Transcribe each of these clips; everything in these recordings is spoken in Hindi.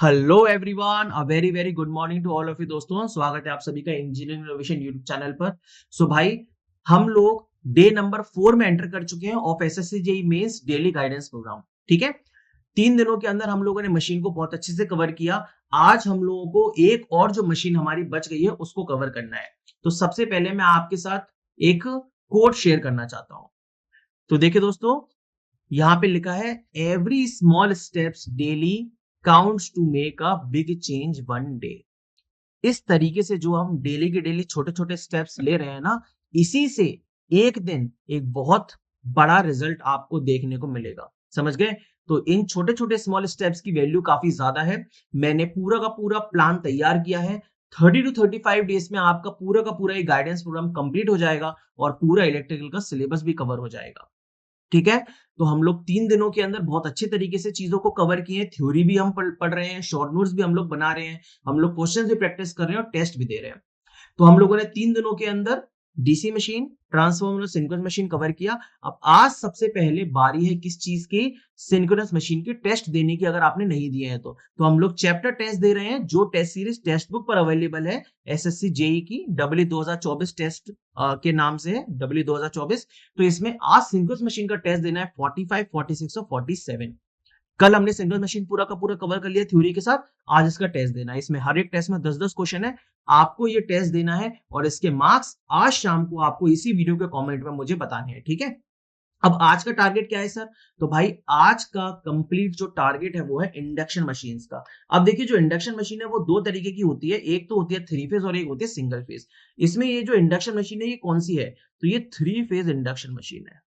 Hello everyone, a very very good morning to all of you दोस्तों। स्वागत है आप सभी का इंजीनियरिंग इनोवेशन यूट्यूब चैनल पर। सो भाई, हम लोग डे नंबर 4 में एंटर कर चुके हैं of SSC JE mains daily guidance programme. ठीक है, 3 दिनों के अंदर हम लोगों ने मशीन को बहुत अच्छे से कवर किया। आज हम लोगों को एक और जो मशीन हमारी बच गई है उसको कवर करना है। तो सबसे पहले मैं आपके साथ एक कोड शेयर करना चाहता हूं। तो देखिए दोस्तों, यहाँ पे लिखा है every small steps daily counts to make a big change one day. इस तरीके से जो हम डेली के डेली छोटे छोटे स्टेप्स ले रहे हैं ना, इसी से एक दिन एक बहुत बड़ा रिजल्ट आपको देखने को मिलेगा। समझ गए? तो इन छोटे छोटे स्मॉल स्टेप्स की वैल्यू काफी ज्यादा है। मैंने पूरा का पूरा प्लान तैयार किया है। 30 to 35 डेज में आपका पूरा का पूरा ये गाइडेंस प्रोग्राम कंप्लीट हो जाएगा और पूरा इलेक्ट्रिकल का सिलेबस भी कवर हो जाएगा। ठीक है, तो हम लोग 3 दिनों के अंदर बहुत अच्छे तरीके से चीजों को कवर किए। थ्योरी भी हम पढ़ रहे हैं, शॉर्ट नोट्स भी हम लोग बना रहे हैं, हम लोग क्वेश्चंस भी प्रैक्टिस कर रहे हैं और टेस्ट भी दे रहे हैं। तो हम लोगों ने 3 दिनों के अंदर DC machine, transformer, synchronous machine cover किया। अब आज सबसे पहले बारी है किस चीज की? सिंक्रोनस मशीन के टेस्ट देने की, अगर आपने नहीं दिए हैं तो हम लोग चैप्टर टेस्ट दे रहे हैं जो टेस्ट सीरीज टेक्स्ट बुक पर अवेलेबल है। एसएससी जेई की डब्ल्यू 2024 टेस्ट के नाम से है, डब्ल्यू 2024। तो इसमें आज सिंक्रोनस मशीन का टेस्ट देना है 45, 46 और 47। कल हमने सिंगल मशीन पूरा का पूरा कवर कर लिया थ्योरी के साथ। आज इसका टेस्ट देना है। इसमें हर एक टेस्ट में 10-10 क्वेश्चन है। आपको ये टेस्ट देना है और इसके मार्क्स आज शाम को आपको इसी वीडियो के कमेंट में मुझे बताने हैं। ठीक है, अब आज का टारगेट क्या है सर? तो भाई, आज का कंप्लीट जो टारगेट है वो है इंडक्शन मशीन्स का। अब देखिए, जो इंडक्शन मशीन है वो दो तरीके की होती है। एक तो होती है 3 फेज और एक होती है सिंगल फेज। इसमें ये जो इंडक्शन मशीन है ये कौन सी है? तो ये 3 फेज इंडक्शन मशीन है।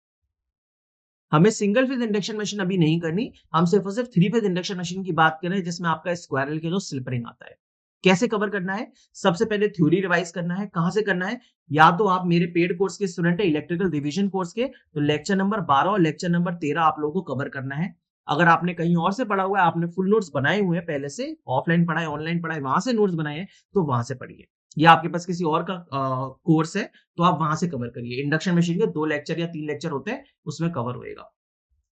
हमें सिंगल फेज इंडक्शन मशीन अभी नहीं करनी। हम सिर्फ और सिर्फ 3 फेज इंडक्शन मशीन की बात कर रहे हैं, जिसमें आपका स्क्वायरल के जो स्लिप रिंग आता है। कैसे कवर करना है? सबसे पहले थ्योरी रिवाइज करना है। कहां से करना है? या तो आप मेरे पेड कोर्स के स्टूडेंट है इलेक्ट्रिकल डिवीजन कोर्स के, तो लेक्चर नंबर 12 और लेक्चर नंबर 13 आप लोगों को कवर करना है। अगर आपने कहीं और से पढ़ा हुआ है, आपने फुल नोट्स बनाए हुए हैं पहले से, ऑफलाइन पढ़ाए ऑनलाइन पढ़ाए, वहां से नोट्स बनाए हैं, तो वहां से पढ़िए। या आपके पास किसी और का कोर्स है तो आप वहां से कवर करिए। इंडक्शन मशीन के 2 लेक्चर या 3 लेक्चर होते हैं, उसमें कवर होएगा।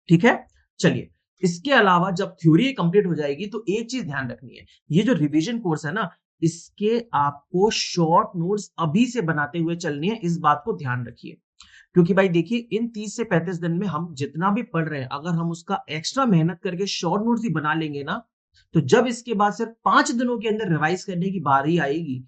ठीक है, चलिए। इसके अलावा जब थ्योरी कंप्लीट हो जाएगी तो एक चीज ध्यान रखनी है, ये जो रिवीजन कोर्स है ना, इसके आपको शॉर्ट नोट्स अभी से बनाते हुए चलनी है। इस बात को ध्यान रखिए, क्योंकि भाई देखिए, इन 30 से 35 दिन में हम जितना भी पढ़ रहे हैं, अगर हम उसका एक्स्ट्रा मेहनत करके शॉर्ट नोट्स ही बना लेंगे ना, तो जब इसके बाद सिर्फ 5 दिनों के अंदर रिवाइज करने की बारी आएगी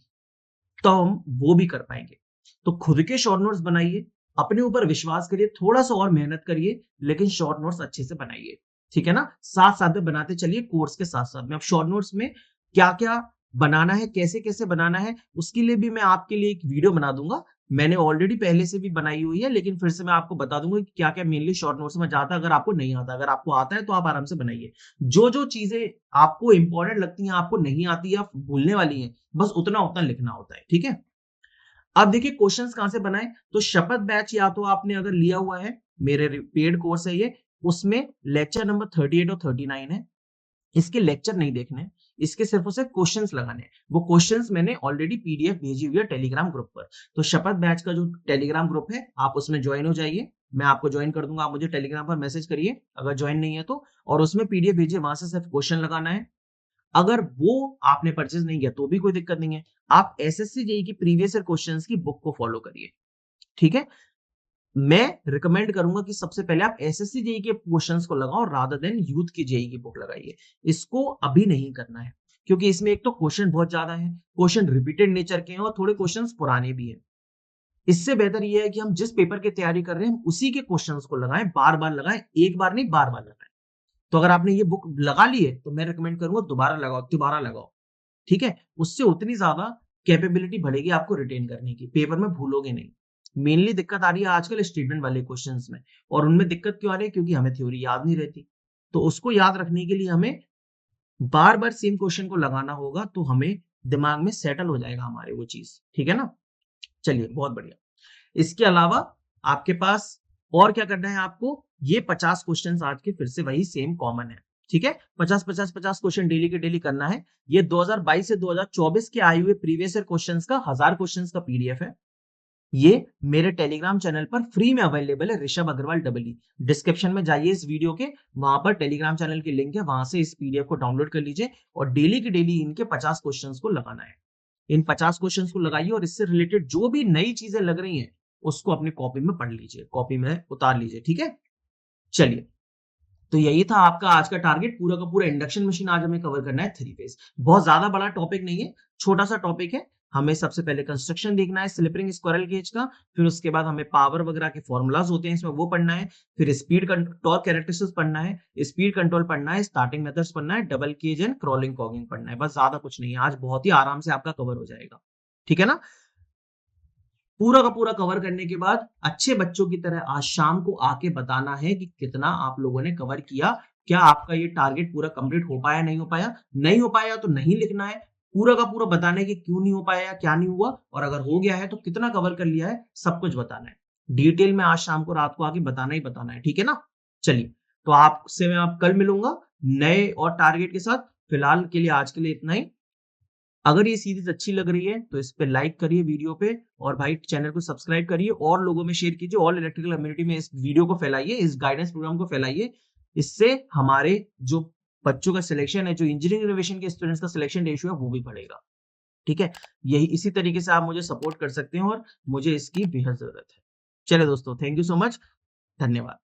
तो हम वो भी कर पाएंगे। तो खुद के शॉर्ट नोट्स बनाइए, अपने ऊपर विश्वास करिए, थोड़ा सा और मेहनत करिए, लेकिन शॉर्ट नोट्स अच्छे से बनाइए। ठीक है ना? साथ साथ में बनाते चलिए कोर्स के साथ साथ में। अब शॉर्ट नोट्स में क्या क्या बनाना है, कैसे कैसे बनाना है, उसके लिए भी मैं आपके लिए एक वीडियो बना दूंगा। मैंने ऑलरेडी पहले से भी बनाई हुई है, लेकिन फिर से मैं आपको बता दूंगा कि क्या क्या मेनली शॉर्ट नोट्स में जाता है। अगर आपको नहीं आता, अगर आपको आता है तो आप आराम से बनाइए। जो जो चीजें आपको इंपॉर्टेंट लगती हैं, आपको नहीं आती या भूलने वाली हैं, बस उतना उतना लिखना होता है। ठीक है, अब देखिए क्वेश्चंस कहां से बनाए। तो शपथ बैच या तो आपने अगर लिया हुआ है, मेरे पेड कोर्स है ये, उसमें लेक्चर नंबर 38 और 39 है। इसके लेक्चर नहीं देखने, इसके सिर्फ और सिर्फ क्वेश्चंस लगाने। वो क्वेश्चंस मैंने ऑलरेडी पीडीएफ भेजी हुई है टेलीग्राम ग्रुप पर। तो शपथ बैच का जो टेलीग्राम ग्रुप है, आप उसमें ज्वाइन हो जाइए। मैं आपको ज्वाइन कर दूंगा, आप मुझे टेलीग्राम पर मैसेज करिए अगर ज्वाइन नहीं है तो। और उसमें पीडीएफ भेजिए, वहां से सिर्फ क्वेश्चन लगाना है। अगर वो आपने परचेज नहीं किया तो भी कोई दिक्कत नहीं है। आप एसएससी जेई की प्रीवियस ईयर क्वेश्चंस की बुक को फॉलो करिए। ठीक है, मैं रिकमेंड करूंगा कि सबसे पहले आप एसएससी जेई के क्वेश्चंस को लगाओ रादर देन यूथ की जेई की बुक लगाइए। इसको अभी नहीं करना है, क्योंकि इसमें एक तो क्वेश्चन बहुत ज्यादा है, क्वेश्चन रिपीटेड नेचर के हैं और थोड़े क्वेश्चंस पुराने भी हैं। इससे बेहतर यह है कि हम जिस पेपर की तैयारी कर रहे हैं, हम उसी के क्वेश्चंस को लगाएं, बार बार लगाएं, एक बार नहीं बार बार लगाएं। तो अगर आपने ये बुक लगा ली है तो मैं रिकमेंड करूंगा दोबारा लगाओ, दोबारा लगाओ। ठीक है, उससे उतनी ज्यादा कैपेबिलिटी बढ़ेगी आपको रिटेन करने की, पेपर में भूलोगे नहीं। मेनली दिक्कत आ रही है आजकल स्टेटमेंट वाले क्वेश्चंस में, और उनमें दिक्कत क्यों आ रही है? क्योंकि हमें थ्योरी याद नहीं रहती। तो उसको याद रखने के लिए हमें बार बार सेम क्वेश्चन को लगाना होगा, तो हमें दिमाग में सेटल हो जाएगा हमारे वो चीज। ठीक है ना? चलिए, बहुत बढ़िया। इसके अलावा आपके पास और क्या करना है आपको? ये 50 क्वेश्चन आज के फिर से वही सेम कॉमन है। ठीक है, 50 क्वेश्चन डेली के डेली करना है। ये 2022 से 2024 के आए हुए प्रीवियस ईयर क्वेश्चंस का 1000 क्वेश्चंस का पीडीएफ है। ये मेरे टेलीग्राम चैनल पर फ्री में अवेलेबल है, ऋषभ अग्रवाल डबल। डिस्क्रिप्शन में जाइए इस वीडियो के, वहां पर टेलीग्राम चैनल की लिंक है, वहां से इस पीडीएफ को डाउनलोड कर लीजिए और डेली की डेली इनके 50 क्वेश्चंस को लगाना है। इन 50 क्वेश्चंस को लगाइए और इससे रिलेटेड जो भी नई चीजें लग रही हैं उसको अपनी कॉपी में पढ़ लीजिए, कॉपी में उतार लीजिए, ठीक है। चलिए, तो यही था आपका आज का टारगेट। पूरा का पूरा इंडक्शन मशीन आज हमें कवर करना है, थ्री फेज। बहुत ज्यादा बड़ा टॉपिक नहीं है, छोटा सा टॉपिक है। हमें सबसे पहले कंस्ट्रक्शन देखना है स्लिप रिंग स्क्वायरल केज का, फिर उसके बाद हमें पावर वगैरह के फॉर्मूलाज होते हैं इसमें वो पढ़ना है, फिर स्पीड टॉर्क कैरेक्टरिस्टिक्स पढ़ना है, स्पीड कंट्रोल पढ़ना है, स्टार्टिंग मेथड्स पढ़ना है, double cage and crawling cogging पढ़ना है। बस ज्यादा कुछ नहीं है, आज बहुत ही आराम से आपका कवर हो जाएगा, ठीक है ना। पूरा का पूरा कवर करने के बाद अच्छे बच्चों की तरह आज शाम को आके बताना है कि कितना आप लोगों ने कवर किया, क्या आपका ये टारगेट पूरा कंप्लीट हो पाया, नहीं हो पाया। नहीं हो पाया तो नहीं लिखना है, पूरा का पूरा बताना है कि क्यों नहीं हो पाया, क्या नहीं हुआ, और अगर हो गया है तो कितना कवर कर लिया है, सब कुछ बताना है डिटेल में। आज शाम को रात को आके बताना ही बताना है, ठीक है ना। चलिए, तो आपसे मैं आप कल मिलूंगा नए और टारगेट के साथ। फिलहाल के लिए आज के लिए इतना ही। अगर ये सीरीज अच्छी लग रही है तो इस पे लाइक करिए वीडियो पे, और भाई चैनल को सब्सक्राइब करिए और लोगों में शेयर कीजिए, ऑल इलेक्ट्रिकल कम्युनिटी में इस वीडियो को फैलाइए, इस गाइडेंस प्रोग्राम को फैलाइए। इससे हमारे जो बच्चों का सिलेक्शन है, जो इंजीनियरिंग इनोवेशन के स्टूडेंट्स का सिलेक्शन रेशियो है वो भी बढ़ेगा, ठीक है। यही इसी तरीके से आप मुझे सपोर्ट कर सकते हैं और मुझे इसकी बेहद जरूरत है। चलिए दोस्तों, थैंक यू सो मच, धन्यवाद।